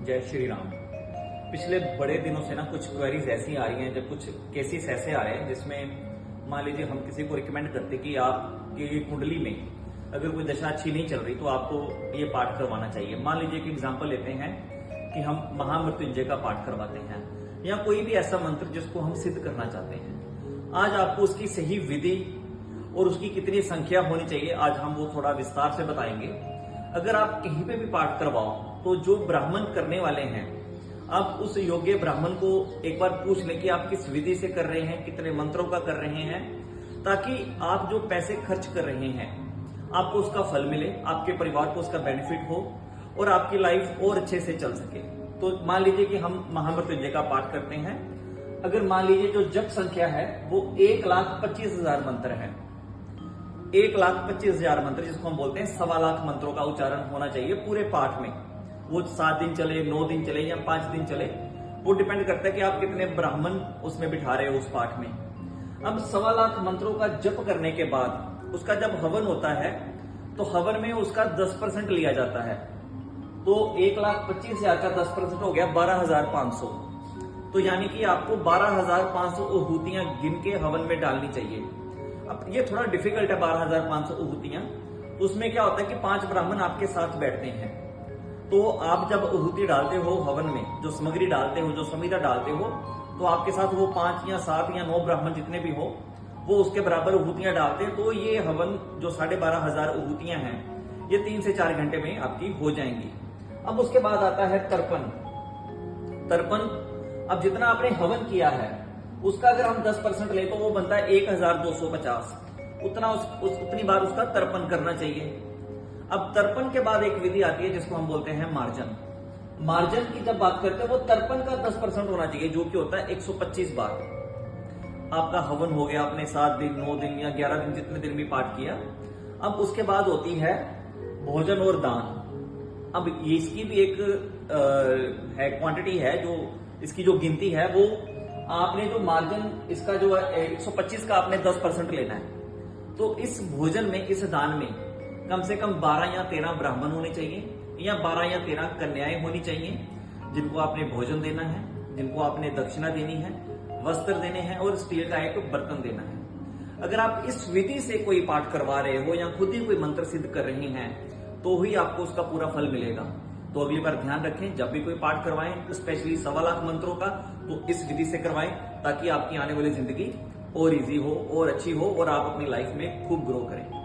जय श्री राम। पिछले बड़े दिनों से ना कुछ क्वेरीज ऐसी आ रही हैं, जब कुछ केसेस ऐसे आ रहे हैं जिसमें मान लीजिए हम किसी को रिकमेंड करते कि आपकी कुंडली में अगर कोई दशा अच्छी नहीं चल रही तो आपको ये पाठ करवाना चाहिए। मान लीजिए एक एग्जांपल लेते हैं कि हम महामृत्युंजय का पाठ करवाते हैं या कोई भी ऐसा मंत्र जिसको हम सिद्ध करना चाहते हैं। आज आपको उसकी सही विधि और उसकी कितनी संख्या होनी चाहिए आज हम वो थोड़ा विस्तार से बताएंगे। अगर आप कहीं पे भी पाठ करवाओ तो जो ब्राह्मण करने वाले हैं आप उस योग्य ब्राह्मण को एक बार पूछ लें कि आप किस विधि से कर रहे हैं, कितने मंत्रों का कर रहे हैं, ताकि आप जो पैसे खर्च कर रहे हैं आपको उसका फल मिले, आपके परिवार को उसका बेनिफिट हो और आपकी लाइफ और अच्छे से चल सके। तो मान लीजिए कि हम महामृत्युंजय का पाठ करते हैं। अगर मान लीजिए जो जप संख्या है वो 1,25,000 मंत्र है। 1,25,000 मंत्र जिसको हम बोलते हैं 1.25 लाख मंत्रों का उच्चारण होना चाहिए पूरे पाठ में। वो 7 दिन चले, 9 दिन चले या 5 दिन चले, वो डिपेंड करता है कि आप कितने ब्राह्मण उसमें बिठा रहे हो उस पाठ में। अब 1.25 लाख मंत्रों का जप करने के बाद उसका जब हवन होता है तो हवन में उसका 10% लिया जाता है। तो 1,25,000 का 10% हो गया 12,500। तो यानी कि आपको 12,500 आहूतियां गिन के हवन में डालनी चाहिए। अब ये थोड़ा डिफिकल्ट है 12,500 आहूतियां। तो उसमें क्या होता है कि 5 ब्राह्मण आपके साथ बैठते हैं। तो आप जब आहूति डालते हो हवन में, जो सामग्री डालते हो, जो समिधा डालते हो, तो आपके साथ वो 5 या 7 या 9 ब्राह्मण जितने भी हो वो उसके बराबर आहूतियां डालते हैं। तो ये हवन जो 12,500 आहूतियां हैं ये 3 से 4 घंटे में आपकी हो जाएंगी। अब उसके बाद आता है तर्पण। तर्पण अब जितना आपने हवन किया है उसका अगर हम 10% ले तो वो बनता है 1,250। उतनी बार उसका तर्पण करना चाहिए। अब तर्पण के बाद एक विधि आती है जिसको हम बोलते हैं मार्जन। मार्जन की जब बात करते हैं वो तर्पण का 10% होना चाहिए, जो कि होता है 125 बार। आपका हवन हो गया, आपने 7 दिन, 9 दिन या 11 दिन जितने दिन भी पाठ किया। अब उसके बाद होती है भोजन और दान। अब इसकी भी एक है क्वांटिटी है, जो इसकी जो गिनती है वो आपने जो मार्जिन इसका जो 125 का आपने 10% लेना है। तो इस भोजन में, इस दान में कम से कम 12 या 13 ब्राह्मण होने चाहिए या 12 या 13 कन्याएं होनी चाहिए जिनको आपने भोजन देना है, जिनको आपने दक्षिणा देनी है, वस्त्र देने हैं और स्टील का एक बर्तन देना है। अगर आप इस विधि से कोई पाठ करवा रहे हो या खुद ही कोई मंत्र सिद्ध कर रहे हैं तो ही आपको उसका पूरा फल मिलेगा। तो अब ये बार ध्यान रखें, जब भी कोई पाठ करवाएं, स्पेशली 1.25 लाख मंत्रों का, तो इस विधि से करवाएं ताकि आपकी आने वाली जिंदगी और इजी हो और अच्छी हो और आप अपनी लाइफ में खूब ग्रो करें।